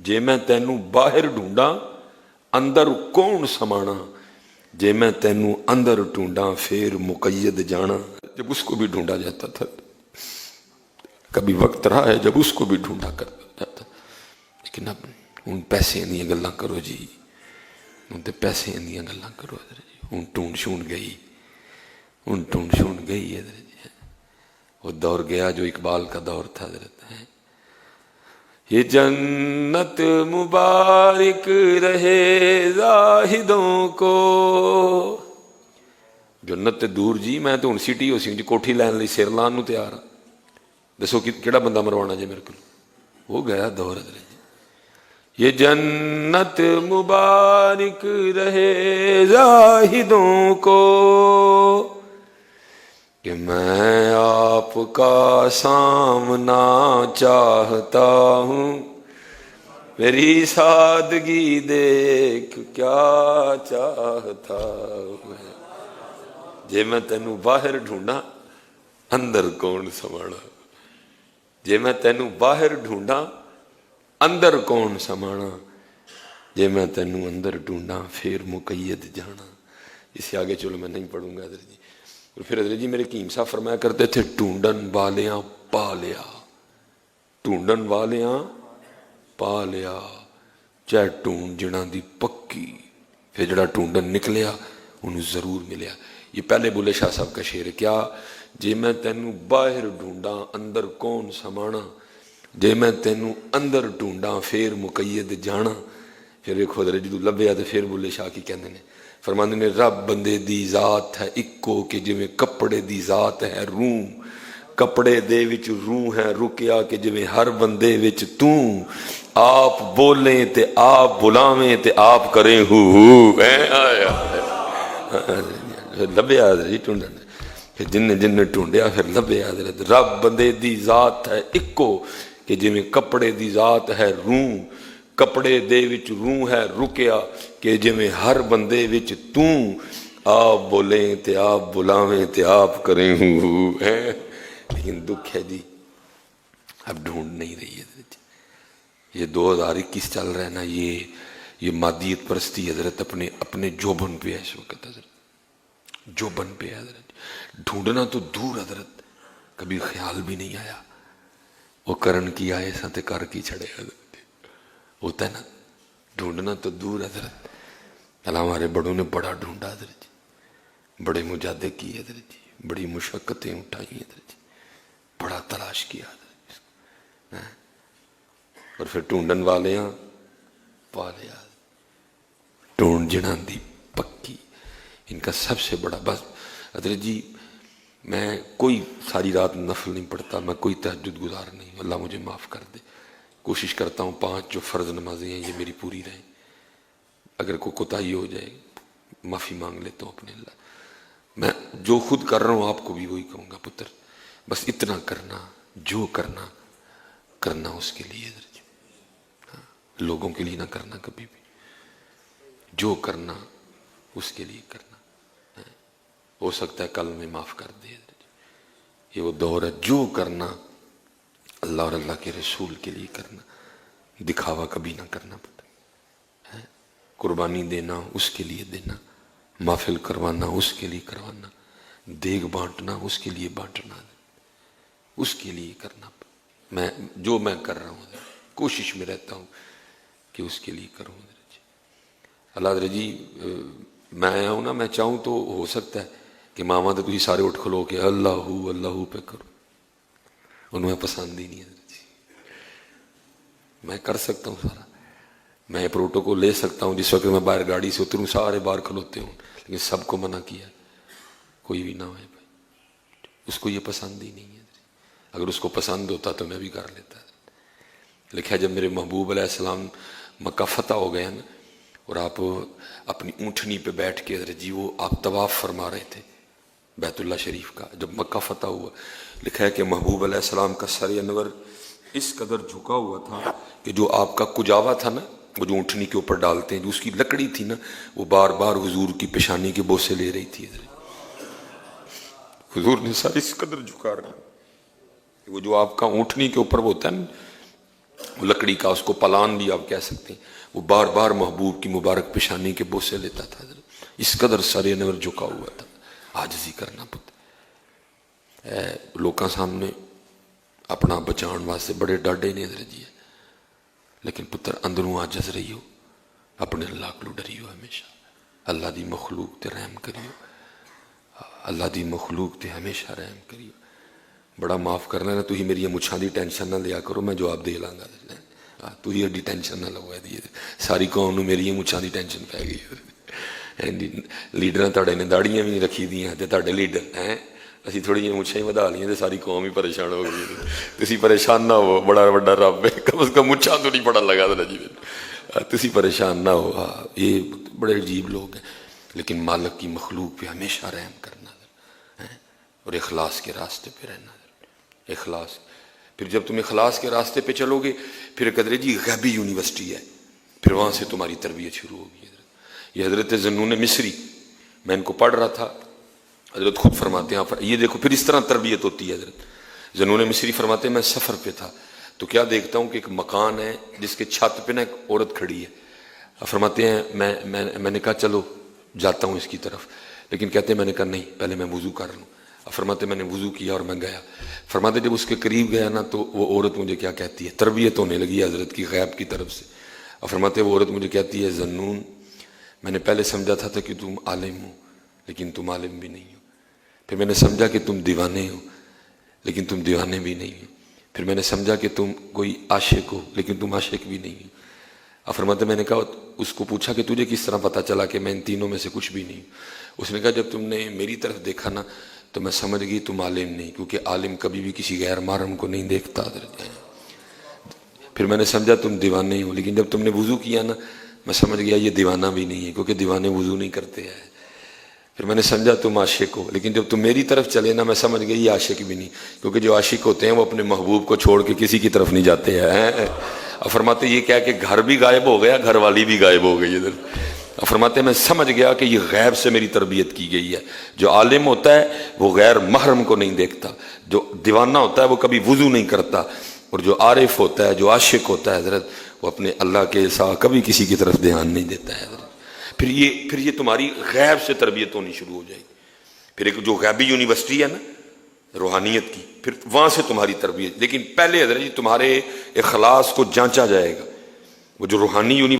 जे मैं तैनू बाहर ढूंढा अंदर कौन समाना, जे मैं तैनू अंदर ढूंढा फिर मुकय्यद जाना। जब उसको भी ढूंढा जाता था, कभी वक्त रहा है जब उसको भी ढूंढा कर जाता, लेकिन अब हूँ पैसे दी गल्लां करो जी, हूँ तो पैसे दी गल्लां करो, हूँ ढूंढ छूंढ गई, हूँ ढूंढ छूंढ गई है। वो दौर गया जो इकबाल का दौर था। ये जन्नत मुबारक रहे जाहिदों को। जन्नत ते दूर जी, मैं तो हूँ सिटी हो सी जी कोठी लैन लई सिर लान नूं तैयार हाँ। दसो कि केड़ा बंदा मरवाना जे मेरे को, वो गया दौर। ये जन्नत मुबारक रहे जाहिदों को कि मैं आपका सामना चाहता हूँ, मेरी सादगी देख क्या चाहता हूँ। जे मैं तेनू बाहर ढूंढा अंदर कौन समाना, जे मैं तेनू बाहर ढूंढा अंदर कौन समाना, जे मैं तेनू अंदर ढूंढा फिर मुकय्यद जाना। इससे आगे चलो मैं नहीं पढ़ूंगा हजरत जी। और फिर हजरत जी मेरे कीम साहब फरमाया करते थे, ढूंढन वालियां पा लिया, ढूंढन वालियां पा लिया, चाहे ढूंढ जिना दी पक्की, फिर जड़ा ढूंढन निकलिया उन्हें जरूर मिलिया। ये पहले बुल्ले शाह साहब का शेर है। क्या? जे मैं तेनू बाहर ढूंढा अंदर कौन समाना, जे मैं तेनू अंदर ढूंढा फिर मुकय्यद जाना। फिर वेखो हजरत जी लभ्या तो फिर बुल्ले शाह की कहते हैं, फरमांदे ने रब बंदे दी जात है इक्को कि जिवें कपड़े दी जात है रूह, कपड़े दे विच रूह है रुकिया कि जिवें हर बंदे विच तू, आप बोले ते आप बुलावें ते आप करें हु लभ्या जी ढूंढन। फिर जिन्ने जिन्ने ढूंढिया फिर लभ्या। रब बंदे दी जात है इक्को कि जिवें कपड़े दी जात है रूह, कपड़े दे विच रूह है रुकिया कि जिवें हर बंदे विच तू, आप बोले ते आप बुलावें ते आप करें हूँ है। लेकिन दुख है जी अब ढूंढ नहीं रही है। ये 2021 चल रहा है ना, ये मादियत परस्ती हजरत अपने अपने जोबन पे है इस वक्त हजरत, जोबन पे है हजरत। ढूंढना तो दूर हजरत, कभी ख्याल भी नहीं आया वो करन की आए साथ कर की छड़े हजरत। होता है ना, ढूंढना तो दूर हजरत। अल्लाह हमारे बड़ों ने बड़ा ढूंढा हजरत जी, बड़े मुजादे किए हजरत जी, बड़ी मुशक्कतें उठाई हजरत जी, बड़ा तलाश किया हजरत। और फिर ढूंढन वाले पा लिया, ढूंढ जिना दी पक्की। इनका सबसे बड़ा बस हजरत जी, मैं कोई सारी रात नफल नहीं पढ़ता, मैं कोई तहज्जुद गुजार नहीं, अल्लाह मुझे माफ़ कर दे। कोशिश करता हूँ 5 जो फ़र्ज नमाजें हैं ये मेरी पूरी रहें। अगर कोई कोताही हो जाए माफ़ी मांग लेता हूँ अपने अल्लाह। मैं जो खुद कर रहा हूँ आपको भी वही कहूँगा, पुत्र बस इतना करना, जो करना करना उसके लिए हजरत जी, हाँ, लोगों के लिए ना करना कभी भी, जो करना उसके लिए करना है। हो सकता है कल में माफ़ कर दे। ये वो दौर है, जो करना अल्लाह और अल्लाह के रसूल के लिए करना, दिखावा कभी ना करना पड़ता है। कुर्बानी देना उसके लिए देना, महफिल करवाना उसके लिए करवाना, देग बांटना उसके लिए बांटना, उसके लिए करना। मैं जो मैं कर रहा हूँ कोशिश में रहता हूँ कि उसके लिए करूँ। अल्लाह जी मैं आया हूँ ना, मैं चाहूँ तो हो सकता है कि मामा तो तुम सारे उठ खलो के अल्लाहू अल्लाहू पे करो, उन्हें पसंद ही नहीं है जी। मैं कर सकता हूँ सारा, मैं प्रोटोकॉल ले सकता हूँ। जिस वक्त मैं बाहर गाड़ी से उतरूँ सारे बाहर खलोते हूँ, लेकिन सबको मना किया कोई भी ना हो भाई, उसको ये पसंद ही नहीं है। अगर उसको पसंद होता तो मैं भी कर लेता। लिखा जब मेरे महबूब अलैहिस्सलाम मक्का फतह हो गया ना, और आप अपनी ऊँटनी पे बैठ के हजरत जी वो आप तवाफ़ फरमा रहे थे बैतुल्लाह शरीफ का, जब मक्का फतह हुआ, लिखा है कि महबूब अलैहिस्सलाम का सर अनवर इस कदर झुका हुआ था कि जो आपका कुजावा था ना, वो जो ऊँटनी के ऊपर डालते हैं, जो उसकी लकड़ी थी ना, वो बार बार हुजूर की पेशानी के बोसे ले रही थी। हुजूर ने सर इस कदर झुका रहा, वो जो आपका ऊँटनी के ऊपर होता है ना, وہ لکڑی کا اس کو پلان بھی آپ کہہ سکتے ہیں، وہ بار بار محبوب کی مبارک پیشانی کے بوسے لیتا تھا، اس قدر سر نور جھکا ہوا تھا۔ عاجزی کرنا پتر لوکاں سامنے اپنا بچان واسطے بڑے ڈاڈے نے حضرت جی، لیکن پتر اندروں عاجز رہی ہو، اپنے اللہ کو ڈری ہو، ہمیشہ اللہ دی مخلوق تے رحم کریو، اللہ دی مخلوق تے ہمیشہ رحم کریو۔ بڑا معاف کرنا نا، تھی میری مچھاں دی ٹینشن نہ لیا کرو، میں جواب دے لاں گا، تھی ایڈی ٹینشن نہ لو دی، ساری قوم نو میری مچھاں دی ٹینشن پی گئی۔ لیڈراں تہاڈے نے داڑیاں بھی نہیں رکھی دیاں تے تہاڈے لیڈر ہیں، اسی تھوڑی جی مچھاں ہی ودا لیاں تے ساری قوم ہی پریشان ہو گئی۔ تسی پریشان نہ ہو، بڑا بڑا رب ہے، کم از کم مچھاں تو نہیں پڑا لگا تھا جی، تسی پریشان نہ ہو۔ یہ بڑے عجیب لوگ ہیں، لیکن مالک کی مخلوق پہ ہمیشہ رحم کرنا اور اخلاص کے راستے پہ رہنا، اخلاص۔ پھر جب تم اخلاص کے راستے پہ چلو گے، پھر قدرے جی غیبی یونیورسٹی ہے، پھر وہاں سے تمہاری تربیت شروع ہوگی۔ یہ حضرت ذنون مصری، میں ان کو پڑھ رہا تھا، حضرت خود فرماتے ہیں، یہ دیکھو پھر اس طرح تربیت ہوتی ہے۔ حضرت ذنون مصری فرماتے ہیں، میں سفر پہ تھا تو کیا دیکھتا ہوں کہ ایک مکان ہے جس کے چھت پہ نا ایک عورت کھڑی ہے۔ فرماتے ہیں میں نے کہا چلو جاتا ہوں اس کی طرف، لیکن کہتے ہیں میں نے کہا نہیں، پہلے میں وضو کر لوں۔ فرماتے میں نے وضو کیا اور میں گیا۔ فرماتے جب اس کے قریب گیا نا تو وہ عورت مجھے کیا کہتی ہے، تربیت ہونے لگی حضرت کی غیب کی طرف سے۔ فرماتے وہ عورت مجھے کہتی ہے، ذنون میں نے پہلے سمجھا تھا کہ تم عالم ہو لیکن تم عالم بھی نہیں ہو، پھر میں نے سمجھا کہ تم دیوانے ہو لیکن تم دیوانے بھی نہیں ہو، پھر میں نے سمجھا کہ تم کوئی عاشق ہو لیکن تم عاشق بھی نہیں ہو۔ فرماتے میں نے کہا اس کو پوچھا کہ تجھے کس طرح پتہ چلا کہ میں ان تینوں میں سے کچھ بھی نہیں ہوں؟ اس نے کہا جب تم نے میری طرف دیکھا نا تو میں سمجھ گئی تم عالم نہیں، کیونکہ عالم کبھی بھی کسی غیر محرم کو نہیں دیکھتا۔ پھر میں نے سمجھا تم دیوانے ہو، لیکن جب تم نے وضو کیا نا میں سمجھ گیا یہ دیوانہ بھی نہیں ہے، کیونکہ دیوانے وضو نہیں کرتے ہیں۔ پھر میں نے سمجھا تم عاشق ہو، لیکن جب تم میری طرف چلے نا میں سمجھ گئی یہ عاشق بھی نہیں، کیونکہ جو عاشق ہوتے ہیں وہ اپنے محبوب کو چھوڑ کے کسی کی طرف نہیں جاتے ہیں۔ فرماتے یہ کیا کہ گھر بھی غائب ہو گیا، گھر والی بھی غائب ہو گئی ادھر۔ فرماتے میں سمجھ گیا کہ یہ غیب سے میری تربیت کی گئی ہے۔ جو عالم ہوتا ہے وہ غیر محرم کو نہیں دیکھتا، جو دیوانہ ہوتا ہے وہ کبھی وضو نہیں کرتا، اور جو عارف ہوتا ہے، جو عاشق ہوتا ہے حضرت، وہ اپنے اللہ کے ساتھ کبھی کسی کی طرف دھیان نہیں دیتا ہے حضرت۔ پھر یہ تمہاری غیب سے تربیت ہونی شروع ہو جائے گی۔ پھر ایک جو غیبی یونیورسٹی ہے نا روحانیت کی، پھر وہاں سے تمہاری تربیت، لیکن پہلے حضرت جی تمہارے اخلاص کو جانچا جائے گا۔ وہ جو روحانی